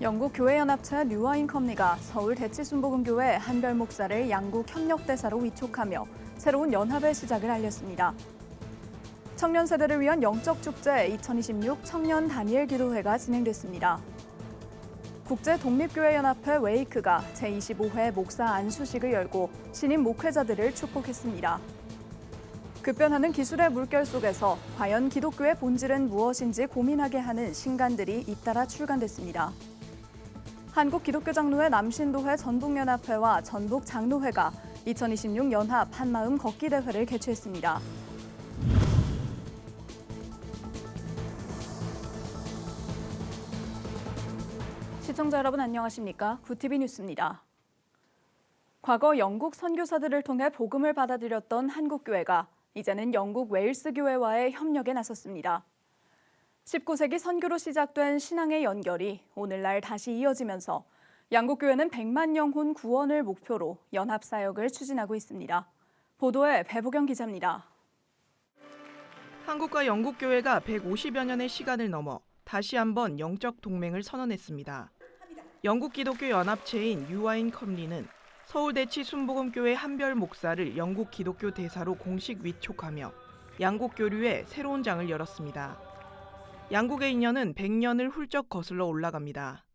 영국 교회연합체 뉴와인 컴리가 서울 대치순복음교회 한별 목사를 양국 협력대사로 위촉하며 새로운 연합의 시작을 알렸습니다. 청년 세대를 위한 영적 축제 2026 청년 다니엘 기도회가 진행됐습니다. 국제독립교회연합회 웨이크가 제25회 목사 안수식을 열고 신임 목회자들을 축복했습니다. 급변하는 기술의 물결 속에서 과연 기독교의 본질은 무엇인지 고민하게 하는 신간들이 잇따라 출간됐습니다. 한국기독교장로회 남신도회 전북연합회와 전북장로회가 2026 연합 한마음 걷기 대회를 개최했습니다. 시청자 여러분 안녕하십니까? 구티비 뉴스입니다. 과거 영국 선교사들을 통해 복음을 받아들였던 한국교회가 이제는 영국 웨일스 교회와의 협력에 나섰습니다. 19세기 선교로 시작된 신앙의 연결이 오늘날 다시 이어지면서 양국교회는 100만 영혼 구원을 목표로 연합사역을 추진하고 있습니다. 보도에 배보경 기자입니다. 한국과 영국교회가 150여 년의 시간을 넘어 다시 한번 영적 동맹을 선언했습니다. 영국 기독교 연합체인 뉴와인 컴리는 서울대치 순복음교회 한별 목사를 영국 기독교 대사로 공식 위촉하며 양국 교류의 새로운 장을 열었습니다. 양국의 인연은 100년을 훌쩍 거슬러 올라갑니다.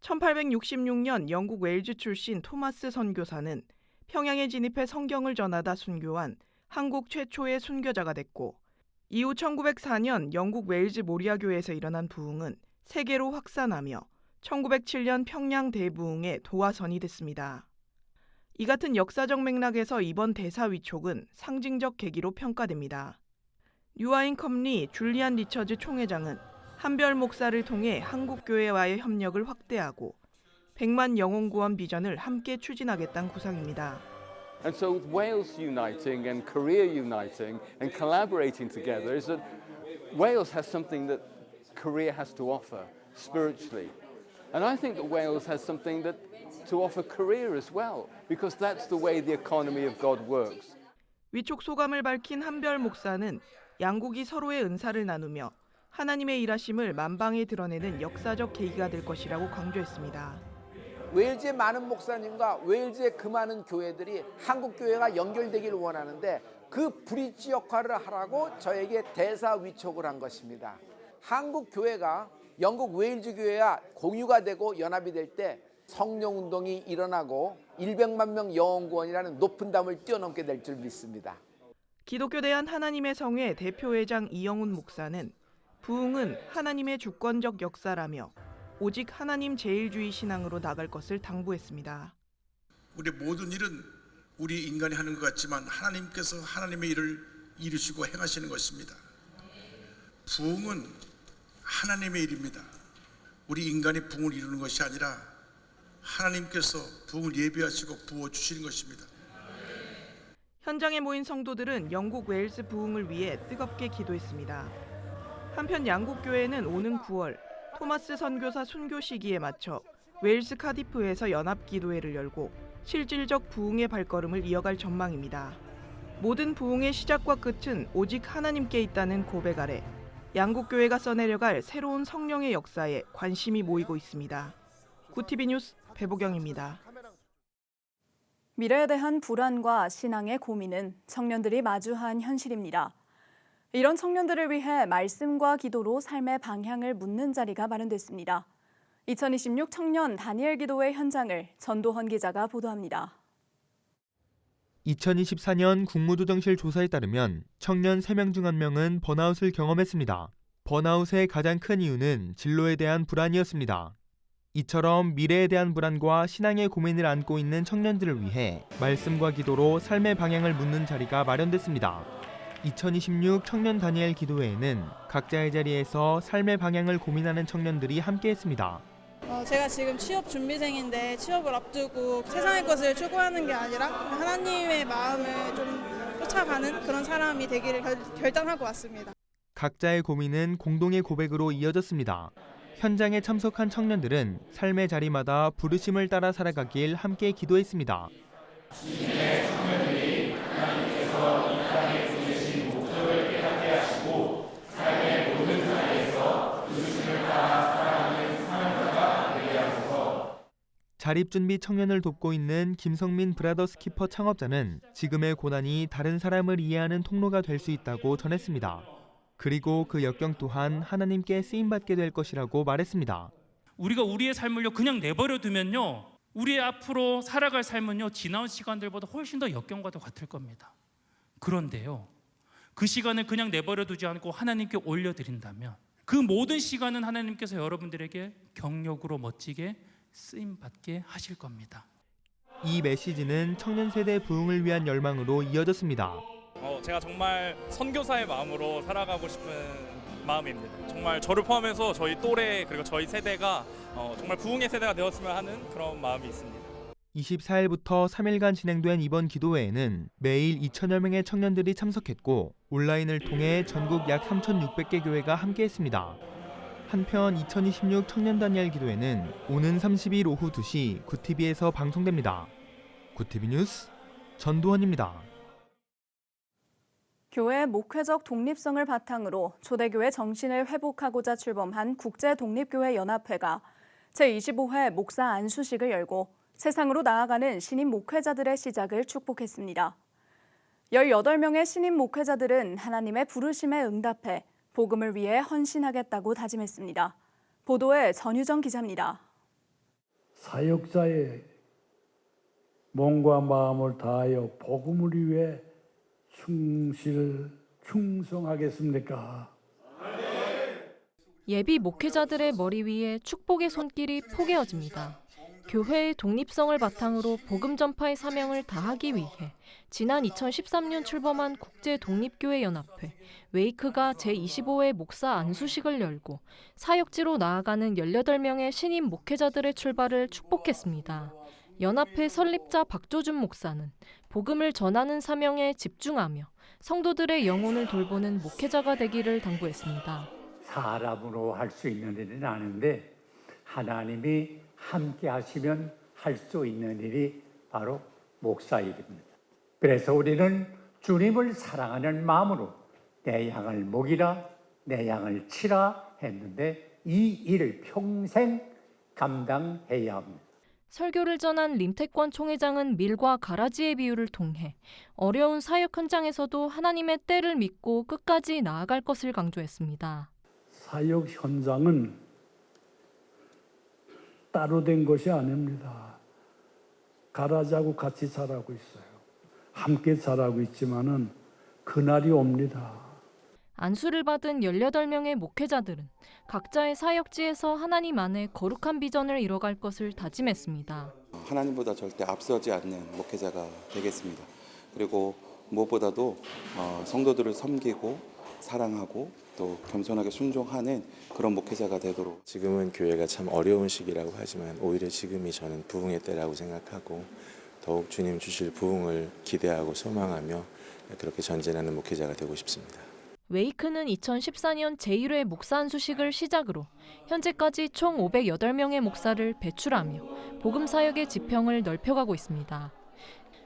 1866년 영국 웨일즈 출신 토마스 선교사는 평양에 진입해 성경을 전하다 순교한 한국 최초의 순교자가 됐고, 이후 1904년 영국 웨일즈 모리아 교회에서 일어난 부흥은 세계로 확산하며 1907년 평양 대부흥의 도화선이 됐습니다. 이 같은 역사적 맥락에서 이번 대사 위촉은 상징적 계기로 평가됩니다. 뉴와인 컴리 줄리안 리처즈 총회장은 한별 목사를 통해 한국교회와의 협력을 확대하고 100만 영혼 구원 비전을 함께 추진하겠다는 구상입니다. And so with Wales uniting and Korea uniting and collaborating together is that Wales has something that Korea has to offer spiritually. And I think that Wales has something that to offer Korea as well, because that's the way the economy of God works. 위촉 소감을 밝힌 한별 목사는 양국이 서로의 은사를 나누며 하나님의 일하심을 만방에 드러내는 역사적 계기가 될 것이라고 강조했습니다. 웨일즈의 많은 목사님과 웨일즈의 그 많은 교회들이 한국 교회가 연결되기를 원하는데 그 브릿지 역할을 하라고 저에게 대사 위촉을 한 것입니다. 한국 교회가 영국 웨일즈 교회와 공유가 되고 연합이 될 때 성령 운동이 일어나고 100만 명 영혼 구원이라는 높은 담을 뛰어넘게 될 줄 믿습니다. 기독교 대한 하나님의 성회 대표회장 이영훈 목사는 부흥은 하나님의 주권적 역사라며 오직 하나님 제일주의 신앙으로 나갈 것을 당부했습니다. 우리 모든 일은 우리 인간이 하는 것 같지만 하나님께서 하나님의 일을 이루시고 행하시는 것입니다. 부흥은 하나님의 일입니다. 우리 인간이 부흥을 이루는 것이 아니라 하나님께서 부흥을 예비하시고 부어주시는 것입니다. 현장에 모인 성도들은 영국 웨일스 부흥을 위해 뜨겁게 기도했습니다. 한편 양국교회는 오는 9월 토마스 선교사 순교 시기에 맞춰 웨일스 카디프에서 연합기도회를 열고 실질적 부흥의 발걸음을 이어갈 전망입니다. 모든 부흥의 시작과 끝은 오직 하나님께 있다는 고백 아래 양국교회가 써내려갈 새로운 성령의 역사에 관심이 모이고 있습니다. 구티비 뉴스 배보경입니다. 미래에 대한 불안과 신앙의 고민은 청년들이 마주한 현실입니다. 이런 청년들을 위해 말씀과 기도로 삶의 방향을 묻는 자리가 마련됐습니다. 2026 청년 다니엘 기도회 현장을 전도헌 기자가 보도합니다. 2024년 국무조정실 조사에 따르면 청년 3명 중 1명은 번아웃을 경험했습니다. 번아웃의 가장 큰 이유는 진로에 대한 불안이었습니다. 이처럼 미래에 대한 불안과 신앙의 고민을 안고 있는 청년들을 위해 말씀과 기도로 삶의 방향을 묻는 자리가 마련됐습니다. 2026 청년 다니엘 기도회에는 각자의 자리에서 삶의 방향을 고민하는 청년들이 함께했습니다. 제가 지금 취업 준비생인데 취업을 앞두고 세상의 것을 추구하는 게 아니라 하나님의 마음을 좀 쫓아가는 그런 사람이 되기를 결단하고 왔습니다. 각자의 고민은 공동의 고백으로 이어졌습니다. 현장에 참석한 청년들은 삶의 자리마다 부르심을 따라 살아가길 함께 기도했습니다. 주님의 청년들이 하나님께서 이 땅에 보내신 목적을 깨닫게 하시고 삶의 모든 자리에서 부르심을 따라 살아가는 사명자가 되게 하소서. 자립준비 청년을 돕고 있는 김성민 브라더스 키퍼 창업자는 지금의 고난이 다른 사람을 이해하는 통로가 될 수 있다고 전했습니다. 그리고 그 역경 또한 하나님께 쓰임받게 될 것이라고 말했습니다. 우리가 우리의 삶을요 그냥 내버려 두면요 우리의 앞으로 살아갈 삶은요 지나온 시간들보다 훨씬 더 역경과도 같을 겁니다. 그런데요 그 시간을 그냥 내버려 두지 않고 하나님께 올려드린다면 그 모든 시간은 하나님께서 여러분들에게 경력으로 멋지게 쓰임받게 하실 겁니다. 이 메시지는 청년 세대 부흥을 위한 열망으로 이어졌습니다. 제가 정말 선교사의 마음으로 살아가고 싶은 마음입니다. 정말 저를 포함해서 저희 또래 그리고 저희 세대가 정말 부흥의 세대가 되었으면 하는 그런 마음이 있습니다. 24일부터 3일간 진행된 이번 기도회에는 매일 2천여 명의 청년들이 참석했고 온라인을 통해 전국 약 3,600개 교회가 함께했습니다. 한편 2026 청년 다니엘 기도회는 오는 30일 오후 2시 구TV에서 방송됩니다. 구TV 뉴스 전두환입니다. 교회의 목회적 독립성을 바탕으로 초대교회 정신을 회복하고자 출범한 국제독립교회연합회가 제25회 목사 안수식을 열고 세상으로 나아가는 신임 목회자들의 시작을 축복했습니다. 18명의 신임 목회자들은 하나님의 부르심에 응답해 복음을 위해 헌신하겠다고 다짐했습니다. 보도에 전유정 기자입니다. 사역자의 몸과 마음을 다하여 복음을 위해 충성하겠습니까? 예비 목회자들의 머리 위에 축복의 손길이 포개어집니다. 교회의 독립성을 바탕으로 복음 전파의 사명을 다하기 위해 지난 2013년 출범한 국제독립교회연합회 웨이크가 제25회 목사 안수식을 열고 사역지로 나아가는 18명의 신임 목회자들의 출발을 축복했습니다. 연합회 설립자 박조준 목사는 복음을 전하는 사명에 집중하며 성도들의 영혼을 돌보는 목회자가 되기를 당부했습니다. 사람으로 할 수 있는 일은 아닌데 하나님이 함께 하시면 할 수 있는 일이 바로 목사 일입니다. 그래서 우리는 주님을 사랑하는 마음으로 내 양을 먹이라, 내 양을 치라 했는데 이 일을 평생 감당해야 합니다. 설교를 전한 림태권 총회장은 밀과 가라지의 비유를 통해 어려운 사역 현장에서도 하나님의 때를 믿고 끝까지 나아갈 것을 강조했습니다. 사역 현장은 따로 된 것이 아닙니다. 가라지하고 같이 자라고 있어요. 함께 자라고 있지만은 그날이 옵니다. 안수를 받은 18명의 목회자들은 각자의 사역지에서 하나님 안에 거룩한 비전을 이뤄갈 것을 다짐했습니다. 하나님보다 절대 앞서지 않는 목회자가 되겠습니다. 그리고 무엇보다도 성도들을 섬기고 사랑하고 또 겸손하게 순종하는 그런 목회자가 되도록. 지금은 교회가 참 어려운 시기라고 하지만 오히려 지금이 저는 부흥의 때라고 생각하고 더욱 주님 주실 부흥을 기대하고 소망하며 그렇게 전진하는 목회자가 되고 싶습니다. 웨이크는 2014년 제1회 목사 안수식을 시작으로 현재까지 총 508명의 목사를 배출하며 복음 사역의 지평을 넓혀가고 있습니다.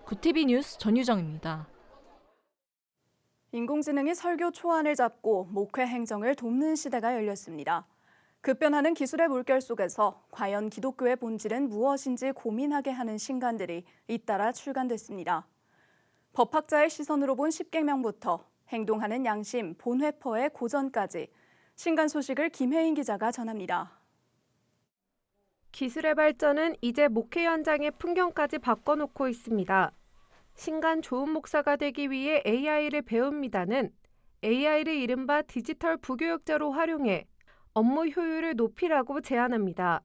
구TV 뉴스 전유정입니다. 인공지능이 설교 초안을 잡고 목회 행정을 돕는 시대가 열렸습니다. 급변하는 기술의 물결 속에서 과연 기독교의 본질은 무엇인지 고민하게 하는 신간들이 잇따라 출간됐습니다. 법학자의 시선으로 본 10계명부터 행동하는 양심 본회퍼의 고전까지 신간 소식을 김혜인 기자가 전합니다. 기술의 발전은 이제 목회 현장의 풍경까지 바꿔놓고 있습니다. 신간 좋은 목사가 되기 위해 AI를 배웁니다는 AI를 이른바 디지털 부교육자로 활용해 업무 효율을 높이라고 제안합니다.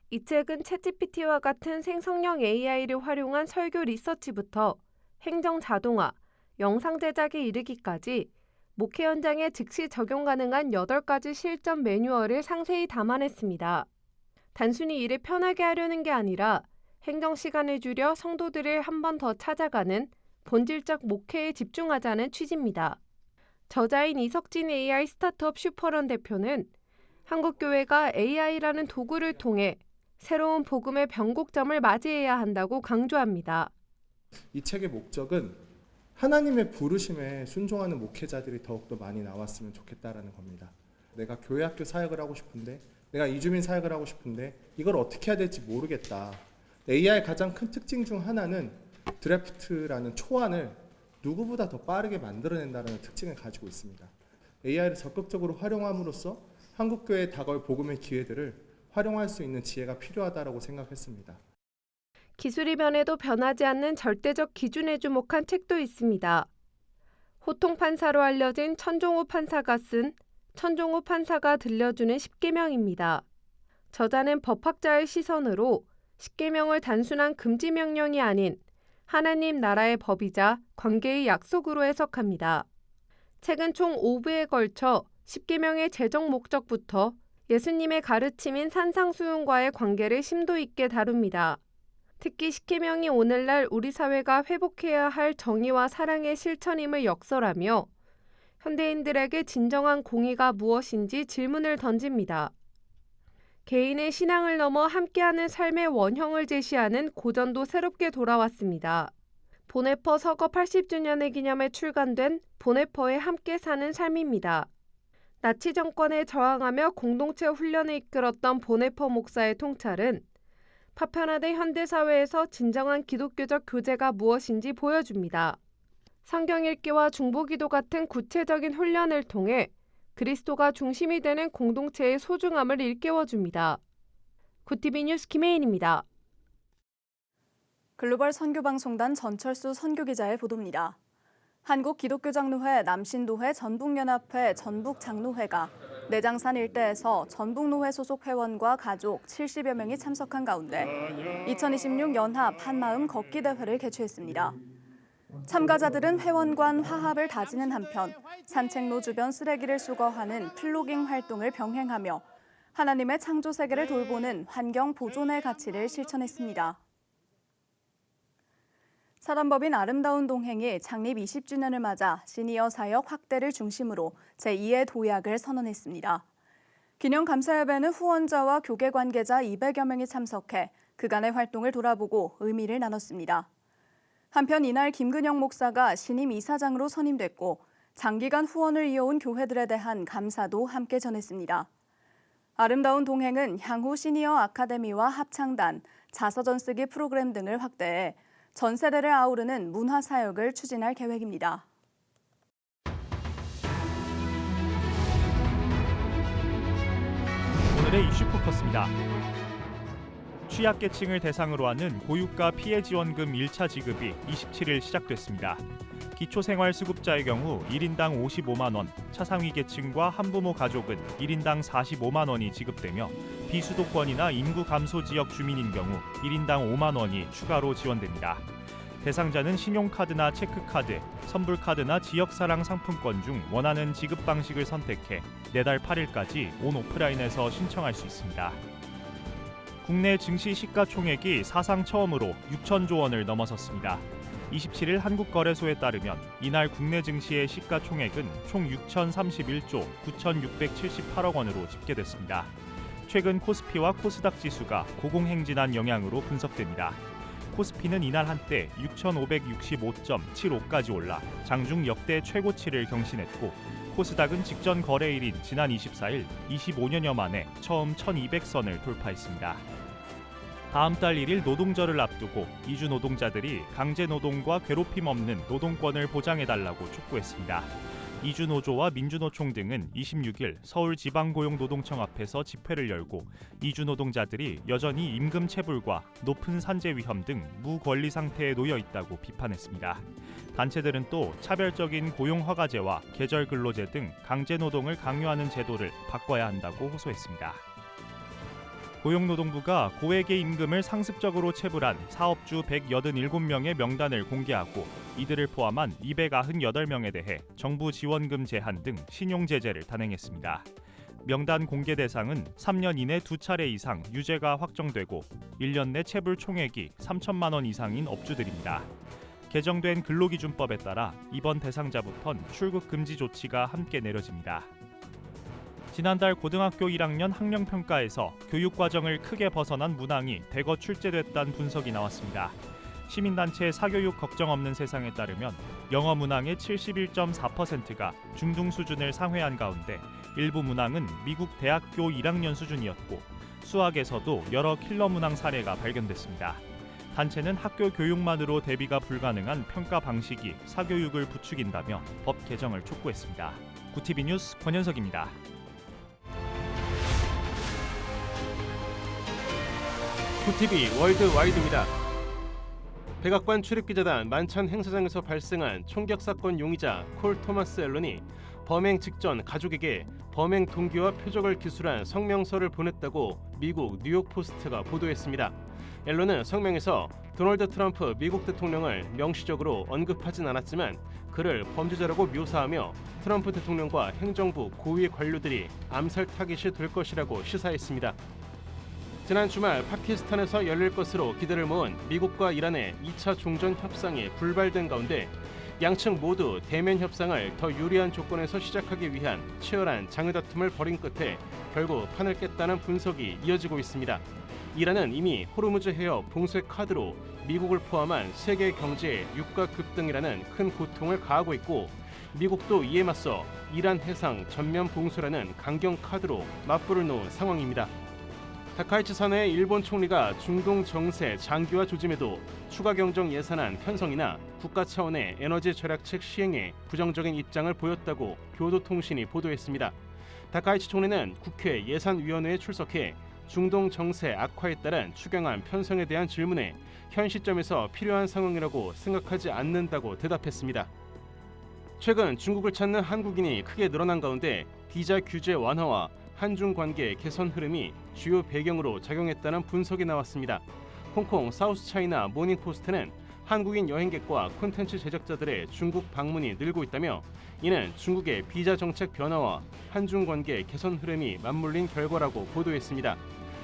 이 책은 챗GPT와 같은 생성형 AI를 활용한 설교 리서치부터 행정 자동화, 영상 제작에 이르기까지 목회 현장에 즉시 적용 가능한 8가지 실전 매뉴얼을 상세히 담아냈습니다. 단순히 일을 편하게 하려는 게 아니라 행정 시간을 줄여 성도들을 한 번 더 찾아가는 본질적 목회에 집중하자는 취지입니다. 저자인 이석진 AI 스타트업 슈퍼런 대표는 한국교회가 AI라는 도구를 통해 새로운 복음의 변곡점을 맞이해야 한다고 강조합니다. 이 책의 목적은 하나님의 부르심에 순종하는 목회자들이 더욱더 많이 나왔으면 좋겠다라는 겁니다. 내가 교회 학교 사역을 하고 싶은데 내가 이주민 사역을 하고 싶은데 이걸 어떻게 해야 될지 모르겠다. AI의 가장 큰 특징 중 하나는 드래프트라는 초안을 누구보다 더 빠르게 만들어낸다는 특징을 가지고 있습니다. AI를 적극적으로 활용함으로써 한국교회에 다가올 복음의 기회들을 활용할 수 있는 지혜가 필요하다고 생각했습니다. 기술이 변해도 변하지 않는 절대적 기준에 주목한 책도 있습니다. 호통 판사로 알려진 천종호 판사가 쓴 천종호 판사가 들려주는 십계명입니다. 저자는 법학자의 시선으로 십계명을 단순한 금지 명령이 아닌 하나님 나라의 법이자 관계의 약속으로 해석합니다. 책은 총 5부에 걸쳐 십계명의 제정 목적부터 예수님의 가르침인 산상수훈과의 관계를 심도 있게 다룹니다. 특히 십계명이 오늘날 우리 사회가 회복해야 할 정의와 사랑의 실천임을 역설하며 현대인들에게 진정한 공의가 무엇인지 질문을 던집니다. 개인의 신앙을 넘어 함께하는 삶의 원형을 제시하는 고전도 새롭게 돌아왔습니다. 보네퍼 서거 80주년의 기념에 출간된 보네퍼의 함께 사는 삶입니다. 나치 정권에 저항하며 공동체 훈련을 이끌었던 보네퍼 목사의 통찰은 파편화된 현대사회에서 진정한 기독교적 교제가 무엇인지 보여줍니다. 성경 읽기와 중보기도 같은 구체적인 훈련을 통해 그리스도가 중심이 되는 공동체의 소중함을 일깨워줍니다. 굿티비 뉴스 김혜인입니다. 글로벌 선교방송단 전철수 선교기자의 보도입니다. 한국기독교장로회, 남신도회, 전북연합회, 전북장로회가 내장산 일대에서 전북노회 소속 회원과 가족 70여 명이 참석한 가운데 2026 연합 한마음 걷기 대회를 개최했습니다. 참가자들은 회원간 화합을 다지는 한편 산책로 주변 쓰레기를 수거하는 플로깅 활동을 병행하며 하나님의 창조 세계를 돌보는 환경 보존의 가치를 실천했습니다. 사단법인 아름다운 동행이 창립 20주년을 맞아 시니어 사역 확대를 중심으로 제2의 도약을 선언했습니다. 기념 감사예배는 후원자와 교계 관계자 200여 명이 참석해 그간의 활동을 돌아보고 의미를 나눴습니다. 한편 이날 김근영 목사가 신임 이사장으로 선임됐고 장기간 후원을 이어온 교회들에 대한 감사도 함께 전했습니다. 아름다운 동행은 향후 시니어 아카데미와 합창단, 자서전 쓰기 프로그램 등을 확대해 전 세대를 아우르는 문화 사역을 추진할 계획입니다. 오늘의 이슈 포커스입니다. 취약계층을 대상으로 하는 고유가 피해지원금 1차 지급이 27일 시작됐습니다. 기초생활수급자의 경우 1인당 55만 원, 차상위계층과 한부모 가족은 1인당 45만 원이 지급되며 비수도권이나 인구 감소 지역 주민인 경우 1인당 5만 원이 추가로 지원됩니다. 대상자는 신용카드나 체크카드, 선불카드나 지역사랑 상품권 중 원하는 지급 방식을 선택해 내달 8일까지 온 오프라인에서 신청할 수 있습니다. 국내 증시 시가총액이 사상 처음으로 6천조 원을 넘어섰습니다. 27일 한국거래소에 따르면 이날 국내 증시의 시가총액은 총 6,031조 9,678억 원으로 집계됐습니다. 최근 코스피와 코스닥 지수가 고공행진한 영향으로 분석됩니다. 코스피는 이날 한때 6,565.75까지 올라 장중 역대 최고치를 경신했고 코스닥은 직전 거래일인 지난 24일 25년여 만에 처음 1,200선을 돌파했습니다. 다음 달 1일 노동절을 앞두고 이주 노동자들이 강제 노동과 괴롭힘 없는 노동권을 보장해달라고 촉구했습니다. 이주노조와 민주노총 등은 26일 서울지방고용노동청 앞에서 집회를 열고 이주 노동자들이 여전히 임금 체불과 높은 산재 위험 등 무권리 상태에 놓여 있다고 비판했습니다. 단체들은 또 차별적인 고용허가제와 계절근로제 등 강제노동을 강요하는 제도를 바꿔야 한다고 호소했습니다. 고용노동부가 고액의 임금을 상습적으로 체불한 사업주 187명의 명단을 공개하고 이들을 포함한 298명에 대해 정부 지원금 제한 등 신용제재를 단행했습니다. 명단 공개 대상은 3년 이내 2차례 이상 유죄가 확정되고 1년 내 체불 총액이 3천만 원 이상인 업주들입니다. 개정된 근로기준법에 따라 이번 대상자부턴 출국 금지 조치가 함께 내려집니다. 지난달 고등학교 1학년 학령평가에서 교육과정을 크게 벗어난 문항이 대거 출제됐다는 분석이 나왔습니다. 시민단체 사교육 걱정 없는 세상에 따르면 영어 문항의 71.4%가 중등 수준을 상회한 가운데 일부 문항은 미국 대학교 1학년 수준이었고 수학에서도 여러 킬러 문항 사례가 발견됐습니다. 단체는 학교 교육만으로 대비가 불가능한 평가 방식이 사교육을 부추긴다며 법 개정을 촉구했습니다. 구티비 뉴스 권현석입니다. 구티비 월드와이드입니다. 백악관 출입기자단 만찬 행사장에서 발생한 총격 사건 용의자 콜 토마스 앨런이 범행 직전 가족에게 범행 동기와 표적을 기술한 성명서를 보냈다고 미국 뉴욕포스트가 보도했습니다. 앨런은 성명에서 도널드 트럼프 미국 대통령을 명시적으로 언급하진 않았지만 그를 범죄자라고 묘사하며 트럼프 대통령과 행정부 고위 관료들이 암살 타깃이 될 것이라고 시사했습니다. 지난 주말 파키스탄에서 열릴 것으로 기대를 모은 미국과 이란의 2차 종전 협상이 불발된 가운데 양측 모두 대면 협상을 더 유리한 조건에서 시작하기 위한 치열한 장외다툼을 벌인 끝에 결국 판을 깼다는 분석이 이어지고 있습니다. 이란은 이미 호르무즈 해협 봉쇄 카드로 미국을 포함한 세계 경제의 유가 급등이라는 큰 고통을 가하고 있고 미국도 이에 맞서 이란 해상 전면 봉쇄라는 강경 카드로 맞불을 놓은 상황입니다. 다카이치 사내의 일본 총리가 중동 정세 장기화 조짐에도 추가 경정 예산안 편성이나 국가 차원의 에너지 절약책 시행에 부정적인 입장을 보였다고 교도통신이 보도했습니다. 다카이치 총리는 국회 예산위원회에 출석해 중동 정세 악화에 따른 추경안 편성에 대한 질문에 현 시점에서 필요한 상황이라고 생각하지 않는다고 대답했습니다. 최근 중국을 찾는 한국인이 크게 늘어난 가운데 비자 규제 완화와 한중 관계 개선 흐름이 주요 배경으로 작용했다는 분석이 나왔습니다. 홍콩 사우스차이나 모닝포스트는 한국인 여행객과 콘텐츠 제작자들의 중국 방문이 늘고 있다며 이는 중국의 비자 정책 변화와 한중 관계 개선 흐름이 맞물린 결과라고 보도했습니다.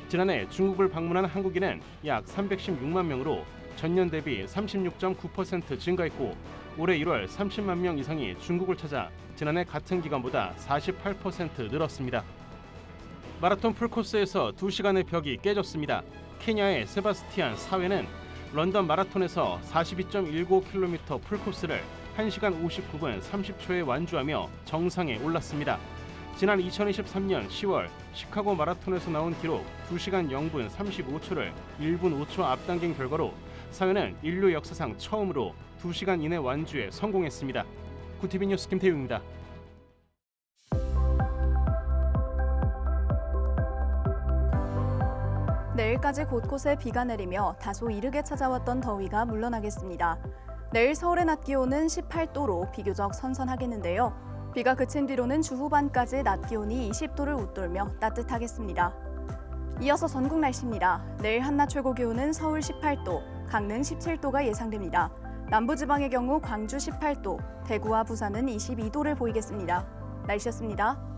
지난해 중국을 방문한 한국인은 약 316만 명으로 전년 대비 36.9% 증가했고 올해 1월 30만 명 이상이 중국을 찾아 지난해 같은 기간보다 48% 늘었습니다. 마라톤 풀코스에서 2시간의 벽이 깨졌습니다. 케냐의 세바스티안 사웨는 런던 마라톤에서 42.19km 풀코스를 1시간 59분 30초에 완주하며 정상에 올랐습니다. 지난 2023년 10월 시카고 마라톤에서 나온 기록 2시간 0분 35초를 1분 5초 앞당긴 결과로 사회는 인류 역사상 처음으로 2시간 이내 완주에 성공했습니다. 구티비 뉴스 김태웅입니다. 내일까지 곳곳에 비가 내리며 다소 이르게 찾아왔던 더위가 물러나겠습니다. 내일 서울의 낮 기온은 18도로 비교적 선선하겠는데요. 비가 그친 뒤로는 주 후반까지 낮 기온이 20도를 웃돌며 따뜻하겠습니다. 이어서 전국 날씨입니다. 내일 한낮 최고 기온은 서울 18도, 강릉 17도가 예상됩니다. 남부지방의 경우 광주 18도, 대구와 부산은 22도를 보이겠습니다. 날씨였습니다.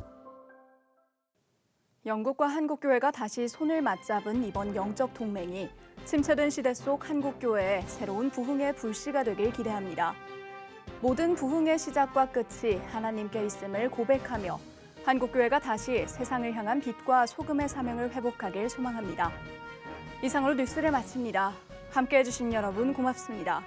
영국과 한국교회가 다시 손을 맞잡은 이번 영적 동맹이 침체된 시대 속 한국교회의 새로운 부흥의 불씨가 되길 기대합니다. 모든 부흥의 시작과 끝이 하나님께 있음을 고백하며 한국교회가 다시 세상을 향한 빛과 소금의 사명을 회복하길 소망합니다. 이상으로 뉴스를 마칩니다. 함께해 주신 여러분 고맙습니다.